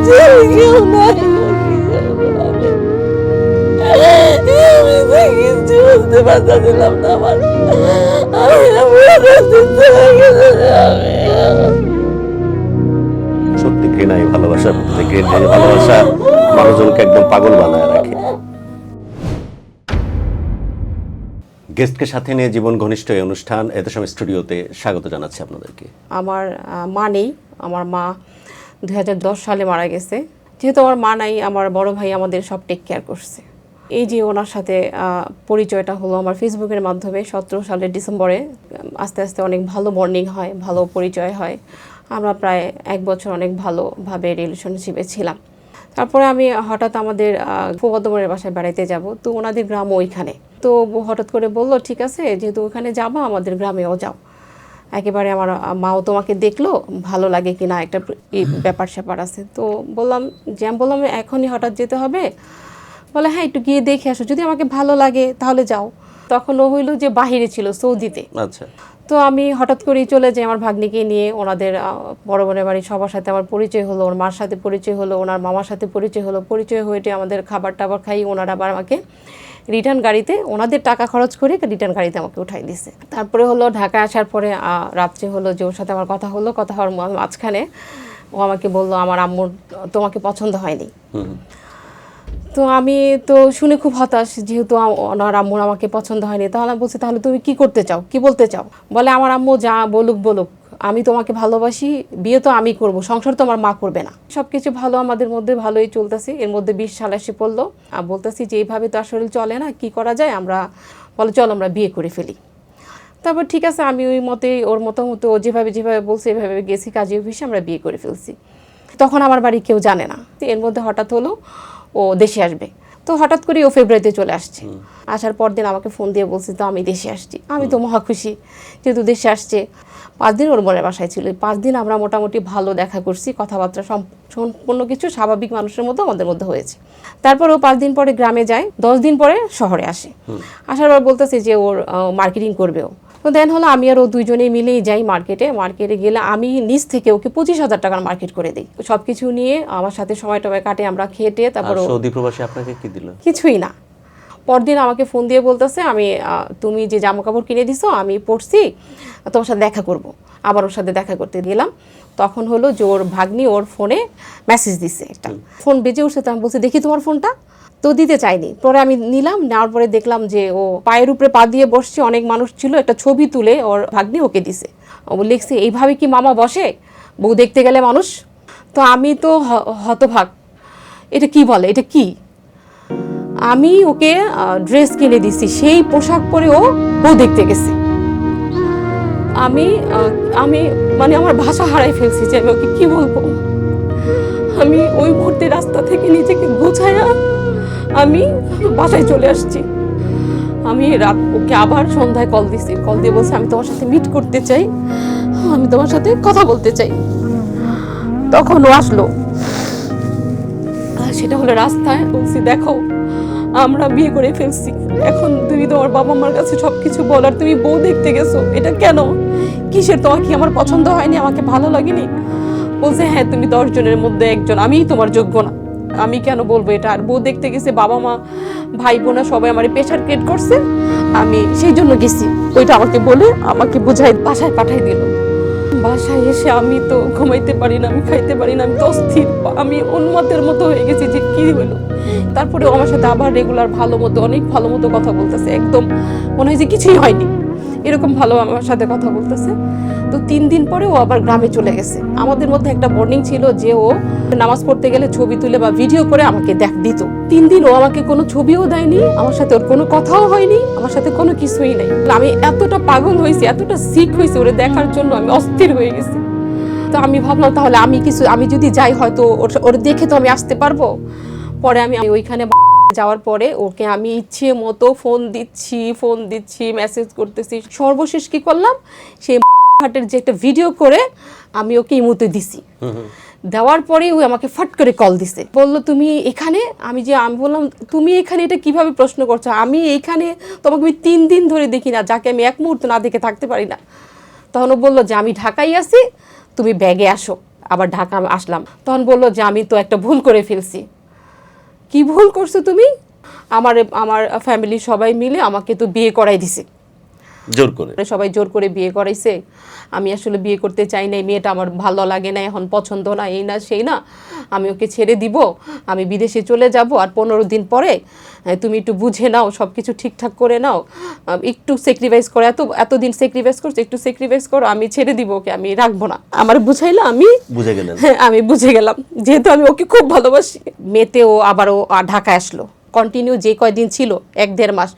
কেউ নাই, কিছু বুঝতে পারতেছিলাম না। আমার সত্যি ঘৃণাই ভালোবাসার মধ্যে, ঘৃণাই ভালোবাসা মানুষজনকে একদম পাগল বানায় রাখে। গেস্টকে সাথে নিয়ে জীবন ঘনিষ্ঠ এই অনুষ্ঠান এদেশম স্টুডিওতে স্বাগত জানাচ্ছি আপনাদেরকে। আমার মা নেই, আমার মা 2010 সালে মারা গেছে। যেহেতু আমার মা নাই, আমার বড় ভাই আমাদের সব টেক কেয়ার করছে। এই যে ওনার সাথে পরিচয়টা হলো আমার ফেসবুকের মাধ্যমে 17 সালের ডিসেম্বরে। আস্তে আস্তে অনেক ভালো বন্ডিং হয়, ভালো পরিচয় হয়। আমরা প্রায় 1 বছর অনেক ভালোভাবে রিলেশনশিপে ছিলাম। তারপরে আমি হঠাৎ আমাদের ফুফাতো-বোনের বাসায় বেড়াইতে যাব, তো ওনাদের গ্রাম ওইখানে। তো হঠাৎ করে বলল, ঠিক আছে যেহেতু ওখানে যাবো আমাদের গ্রামেও যাও। একেবারে আমার মাও তোমাকে দেখলো, ভালো লাগে কি না একটা ব্যাপার স্যাপার আছে। তো বললাম যে, আমি বললাম এখনই হঠাৎ যেতে হবে? বলে হ্যাঁ একটু গিয়ে দেখে আসো, যদি আমাকে ভালো লাগে তাহলে যাও। তখন ও হইলো যে বাহিরে ছিল, সৌদিতে। আচ্ছা। তো আমি হঠাৎ করেই চলে যাই আমার ভাগ্নিকে নিয়ে। ওনাদের বড় বোনের বাড়ি সবার সাথে আমার পরিচয় হলো, ওর মার সাথে পরিচয় হলো, ওনার মামার সাথে পরিচয় হলো। পরিচয় হয়ে আমাদের খাবার টাবার খাই, ওনারা আবার আমাকে রিটার্ন গাড়িতে, ওনাদের টাকা খরচ করে রিটার্ন গাড়িতে আমাকে উঠাই দিছে। তারপরে হলো ঢাকায় আসার পরে রাত্রে হলো যে ওর সাথে আমার কথা হলো। কথা হওয়ার মাঝখানে ও আমাকে বললো আমার আম্মুর তোমাকে পছন্দ হয়নি। তো আমি তো শুনে খুব হতাশ, যেহেতু ওনার আম্মুর আমাকে পছন্দ হয়নি। তাহলে বলছি তাহলে তুমি কি করতে চাও, কি বলতে চাও? বলে আমার আম্মু যা বলুক বলুক, আমি তোমাকে ভালোবাসি, বিয়ে তো আমি করব, সংসার তো আমার মা করবে না। সব কিছু ভালো, আমাদের মধ্যে ভালোই চলতেছে। এর মধ্যে 20 সাল এসে পড়লো। আর বলতেছি যে এইভাবে তো আসলে চলে না, কি করা যায়? আমরা বলে চল আমরা বিয়ে করে ফেলি। তারপর ঠিক আছে, আমি ওই মতে ওর মতো ও যেভাবে বলছে এভাবে গেছি কাজে অফিসে, আমরা বিয়ে করে ফেলছি। তখন আমার বাড়ি কেউ জানে না। এর মধ্যে হঠাৎ হলো ও দেশে আসবে। তো হঠাৎ করে ও ফেব্রুয়ারিতে চলে আসছে। আসার পর দিন আমাকে ফোন দিয়ে বলছে তো আমি দেশে আসছি। আমি তো মহা খুশি, যেহেতু দেশে আসছে। 5 দিন ওর বোনের বাসায় ছিল। 5 দিন আমরা মোটামুটি ভালো দেখা করছি, কথাবার্তা সম্পূর্ণ কিছু স্বাভাবিক মানুষের মতো আমাদের মধ্যে হয়েছে। তারপর ও 5 দিন পরে গ্রামে যায়, 10 দিন পরে শহরে আসে। আসার পর বলতেছে যে ওর মার্কেটিং করবে ও। তো দেন হলো আমি আর ও দুইজনেই মিলেই যাই মার্কেটে গেলে আমি নিজ থেকে ওকে 25,000 টাকার মার্কেট করে দিই। সব কিছু নিয়ে আমার সাথে সময় টময় কাটে, আমরা খেটে। তারপর সৌদি প্রবাসী আপনাকে কি দিল? কিছুই না। পরদিন আমাকে ফোন দিয়ে বলতেছে আমি তুমি যে জামা কাপড় কিনে দিছো আমি পরছি, তোমার সাথে দেখা করব। আবার ওর সাথে দেখা করতে গেলাম। তখন হলো যে ওর ভাগ্নি ওর ফোনে মেসেজ দিছে একটা। ফোন বেজে উঠছে, তো আমি বলছি দেখি তোমার ফোনটা। তো দিতে চাইনি। পরে আমি নিলাম, নেওয়ার পরে দেখলাম যে ও পায়ের উপরে পা দিয়ে বসছে, অনেক মানুষ ছিল। একটা ছবি তুলে ওর ভাগ্নি ওকে দিছে। ও লিখছে এইভাবে কি মামা বসে, বউ দেখতে গেলে মানুষ? তো আমি তো হতভাগ, এটা কি বলে, এটা কি? আমি ওকে ড্রেস কিনে দিছি, সেই পোশাক পরে ও বউ দেখতে গেছে। আমি মানে আমার ভাষা হারাই ফেলছি যে আমি ওকে কি বলবো। আমি ওই মুহূর্তে রাস্তা থেকে নিজেকে গোছায়া আমি বাসায় চলে আসছি। আমি ওকে আবার সন্ধ্যায় কল দিছি, কল দিয়ে বলছি আমি তোমার সাথে মিট করতে চাই, আমি তোমার সাথে কথা বলতে চাই। তখন ও আসলো, সেটা হলো রাস্তায়। বলছি দেখো আমরা বিয়ে করে ফেলছি, এখন তুমি তোমার বাবা মার কাছে সবকিছু বলার, তুমি বউ দেখতে গেছো, এটা কেন, কিসের, তোমার কি আমার পছন্দ হয়নি, আমাকে ভালো লাগেনি? বলছে হ্যাঁ তুমি 10 জনের মধ্যে একজন, আমিই তোমার যোগ্য না, আমি কেন বলবো এটা? আর বউ দেখতে গেছে, বাবা মা ভাই বোনা সবাই আমার প্রেশার ক্রিয়েট করছে, আমি সেই জন্য গেছি। ওইটা আমাকে বলে আমাকে বুঝাই বাসায় পাঠাই দিল। বাসায় এসে আমি তো ঘুমাইতে পারি না, আমি খাইতে পারি না, আমি তো অস্থির, আমি উন্মাদের মতো হয়ে গেছি যে কি হলো। তারপরে ও আমার সাথে আবার রেগুলার অনেক ভালো মতো কথা বলতেছে, একদম মনে হয় যে কিছুই হয়নি, এরকম ভালো আমার সাথে কথা বলতেছে। তো 3 দিন পরে ও আবার গ্রামে চলে গেছে। আমাদের মধ্যে একটা বন্ডিং ছিল যে ও নামাজ পড়তে গেলে ছবি তুলে বা ভিডিও করে আমাকে দিত। 3 দিন ও আমাকে কোনো ছবিও দেয়নি, আমার সাথে ওর কোনো কথাও হয়নি, আমার সাথে কোনো কিছুই নাই। আমি এতটা পাগল হয়েছি, এতটা সিক হয়েছি ওরে দেখার জন্য, আমি অস্থির হয়ে গেছি। তো আমি ভাবলাম তাহলে আমি যদি যাই হয়তো ওর দেখে তো আমি আসতে পারবো। পরে আমি ওইখানে যাওয়ার পরে ওকে আমি ইচ্ছে মতো ফোন দিচ্ছি, মেসেজ করতেছি। সর্বশেষ কি করলাম, সেই হাটের যে একটা ভিডিও করে আমি ওকে ইমোতে দিছি। দেওয়ার পরে ও আমাকে ফট করে কল দিছে, বললো তুমি এখানে? আমি বললাম তুমি এখানে এটা কিভাবে প্রশ্ন করছো, আমি এইখানে তোমাকে আমি 3 দিন ধরে দেখি না, যাকে আমি এক মুহূর্ত না দেখে থাকতে পারি না। তখন ও বললো যে আমি ঢাকায় আছি, তুমি ব্যাগে আসো, আবার ঢাকা আসলাম। তখন বললো যে আমি তো একটা ভুল করে ফেলছি। কি ভুল করছো তুমি? আমার ফ্যামিলির সবাই মিলে আমাকে তো বিয়ে করাই দিছে, জোর করে। সবাই জোর করে বিয়ে করাইছে। আমি আসলে বিয়ে করতে চাই নাই, মেয়েটা আমার ভালো লাগে না, এখন পছন্দ না, এই না সেই না, আমি ওকে ছেড়ে দিব, আমি বিদেশে চলে যাব, আর 15 দিন পরে তুমি একটু বুঝে নাও, সব কিছু ঠিকঠাক করে নাও, একটু স্যাক্রিফাইস করো, এতদিন স্যাক্রিফাইস করছো, একটু স্যাক্রিফাইস করো, আমি ছেড়ে দিব ওকে, আমি রাখবো না। আমার বুঝাইলো, আমি বুঝে গেলেন। হ্যাঁ আমি বুঝে গেলাম, যেহেতু আমি ওকে খুব ভালোবাসি। মেতেও আবারও ঢাকা আসলো, কন্টিনিউ যে কয়দিন ছিল 1-1.5 মাস,